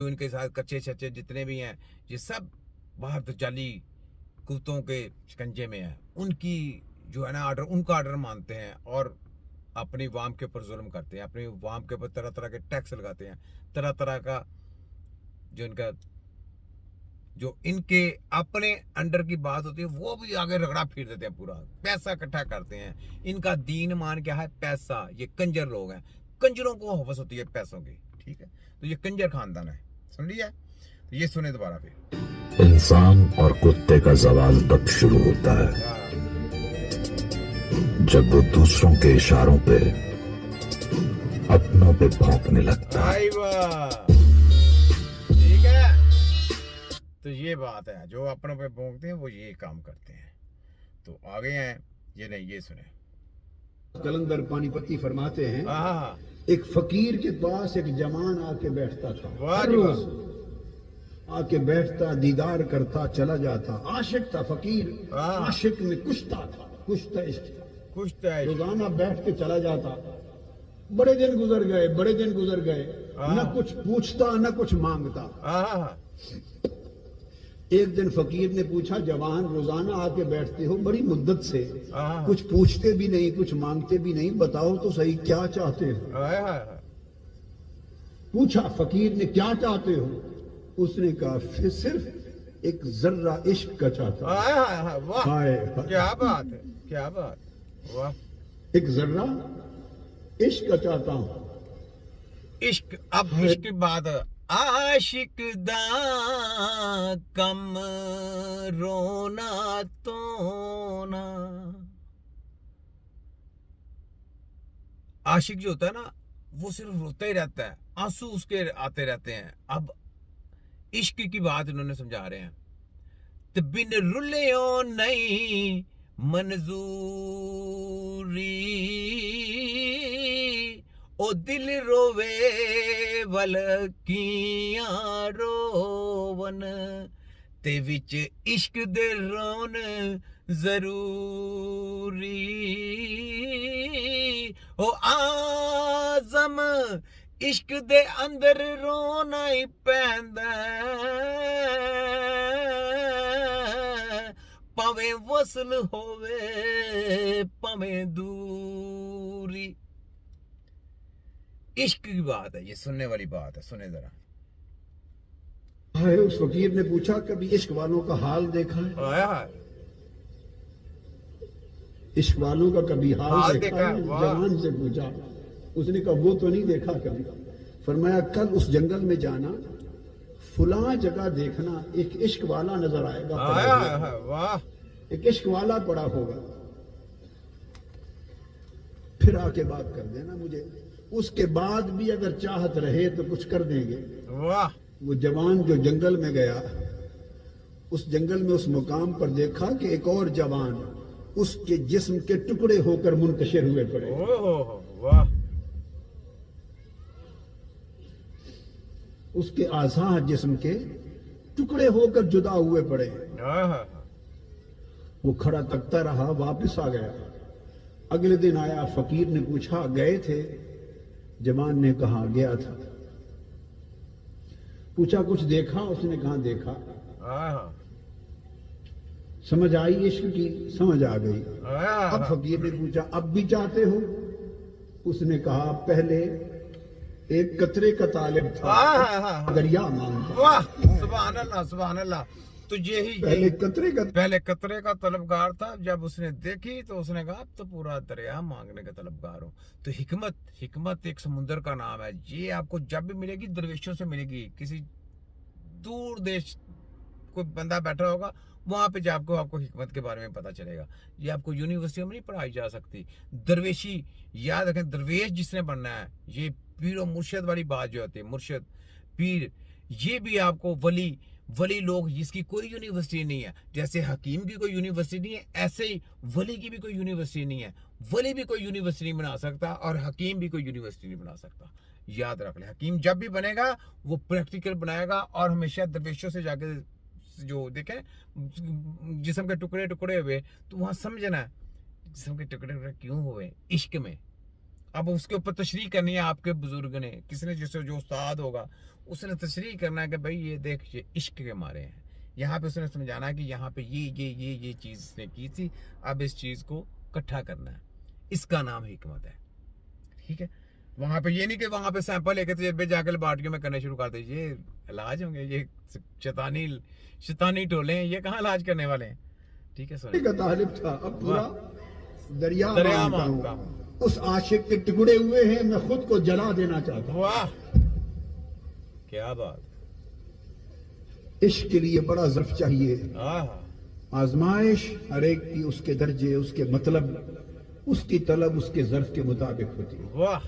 इनके साथ कच्चे छच्चे जितने भी हैं, ये सब बाहर तो जाली कुत्तों के शिकंजे में है। उनकी जो है ना आर्डर, उनका आर्डर मानते हैं और अपनी वाम के ऊपर जुल्म करते हैं, अपनी वाम के ऊपर तरह तरह के टैक्स लगाते हैं, तरह तरह का जो इनका जो इनके अपने अंडर की बात होती है वो भी आगे रगड़ा फिर देते हैं, पूरा पैसा इकट्ठा करते हैं। इनका दीन मान क्या है? पैसा। ये कंजर लोग हैं, कंजरों को हवस होती है पैसों की, ठीक है। तो ये कंजर खानदान है, सुन लिया। तो ये सुने दोबारा फिर। इंसान और कुत्ते का सवाल तब शुरू होता है जब वो दूसरों के इशारों पे अपनों पे भौंकने लगता है। ठीक है, तो ये बात है, जो अपनों पे भौंकते हैं वो ये काम करते हैं। तो आगे हैं ये, नहीं ये सुने। कलंदर पानीपति फरमाते हैं, हाँ, एक फकीर के पास एक जवान आके बैठता था। हर रोज आके बैठता, दीदार करता, चला जाता। आशिक था फकीर, आशिक में कुश्ता था, कुश्ता इश्क था। रोजाना बैठ के चला जाता। बड़े दिन गुजर गए, बड़े दिन गुजर गए, न कुछ पूछता न कुछ मांगता। एक दिन फकीर ने पूछा, जवान रोजाना आके बैठते हो बड़ी मुद्दत से, कुछ पूछते भी नहीं, कुछ मांगते भी नहीं, बताओ तो सही क्या चाहते हो? पूछा फकीर ने, क्या चाहते हो? उसने कहा, फिर सिर्फ एक जर्रा इश्क का चाहता हूं। क्या बात है, क्या बात, वाह। एक जर्रा इश्क का चाहता हूं। इश्क, अब इश्क की बात, आशिक दा कम रोना तोना। आशिक जो होता है ना वो सिर्फ रोता ही रहता है, आंसू उसके आते रहते हैं। अब इश्क की बात इन्होंने समझा रहे हैं। ते बिन रुल्लियो नहीं मंजूरी, ओ दिल रोवे वलकियां रोवन, ते विच इश्क दे रोन जरूरी। ओ आजम इश्क दे अंदर रोना ही पैंदा, भावें वसल होवे भावें दूरी। इश्क की बात है, ये सुनने वाली बात है, सुने जरा। उस फकीर ने पूछा, कभी इश्क वालों का हाल देखा है? इश्क वालों का कभी हाल देखा है? जवान से पूछा। उसने कहा, वो तो नहीं देखा कभी। फरमाया, कल उस जंगल में जाना, फुला जगह देखना, एक इश्क वाला नजर आएगा। वाह, एक इश्क वाला पड़ा होगा, फिर आके बात कर देना मुझे। उसके बाद भी अगर चाहत रहे तो कुछ कर देंगे। वाह। वो जवान जो जंगल में गया, उस जंगल में उस मुकाम पर देखा कि एक और जवान उसके जिस्म के टुकड़े होकर मुंतशिर हुए पड़े। वाह। उसके आज़ा जिस्म के टुकड़े होकर जुदा हुए पड़े। वो खड़ा तकता रहा, वापस आ गया। अगले दिन आया, फकीर ने पूछा, गए थे? जवान ने कहा, गया था। पूछा, कुछ देखा? उसने कहा, देखा। समझ आई इश्क की? समझ आ गई। अब फकीर ने पूछा, अब भी चाहते हो? उसने कहा, पहले एक कतरे का तालिब था, दरिया मांगता। वाह, सुभान अल्लाह, सुभान अल्लाह। तो यही पहले कतरे का तलबगार था। जब उसने देखी तो उसने कहा, अब तो पूरा दरिया मांगने का तलबगार हो। तो हिकमत एक समुंदर का नाम है। ये आपको जब भी मिलेगी दरवेशों से मिलेगी। किसी दूर देश कोई बंदा बैठा होगा, वहां पे जाकर आपको हिकमत के बारे में पता चलेगा। ये आपको यूनिवर्सिटी में नहीं पढ़ाई जा सकती। दरवेशी याद रखें, दरवेश जिसने बनना है, ये पीर और मुर्शद वाली बात जो होती है, मुर्शद पीर, ये भी आपको वली लोग, जिसकी कोई यूनिवर्सिटी नहीं है। जैसे हकीम की कोई यूनिवर्सिटी नहीं है, ऐसे ही वली की भी कोई यूनिवर्सिटी नहीं है। वली भी कोई यूनिवर्सिटी नहीं बना सकता और हकीम भी कोई यूनिवर्सिटी नहीं बना सकता। याद रख ले, हकीम जब भी बनेगा वो प्रैक्टिकल बनाएगा और हमेशा दरवेशों से जाके जो देखें जिस्म के टुकड़े टुकड़े हुए, तो वहां समझना है जिस्म के टुकड़े टुकड़े क्यों हुए, इश्क में। अब उसके ऊपर तशरीह करनी है आपके बुजुर्ग ने, किसने, जिससे जो उस्ताद होगा उसने तशरीह करना है कि भाई ये देख ये इश्क के मारे हैं। यहाँ पे उसने समझाना है कि यहाँ पे ये चीज़ इसने की थी, अब इस चीज़ को इकट्ठा करना है, इसका नाम हिकमत है। ठीक है, वहां पे ये नहीं कि वहां पे सैंपल लेके तजर्बे जाके लेबॉर्टरी में करने शुरू कर दे, ये इलाज होंगे, ये शैतानी टोले हैं, ये कहाँ इलाज करने वाले हैं। ठीक है, का तालिब था, अब पूरा दरिया मांगता हूं। उस आशिक के टुकड़े हुए हैं, मैं खुद को जला देना चाहता हूं। वाह क्या बात। इश्क के लिए बड़ा ज़र्फ चाहिए, आहा, आजमाइश हर एक की उसके दर्जे, उसके मतलब, उसकी तलब उसके ज़र्फ के मुताबिक होती है। वाह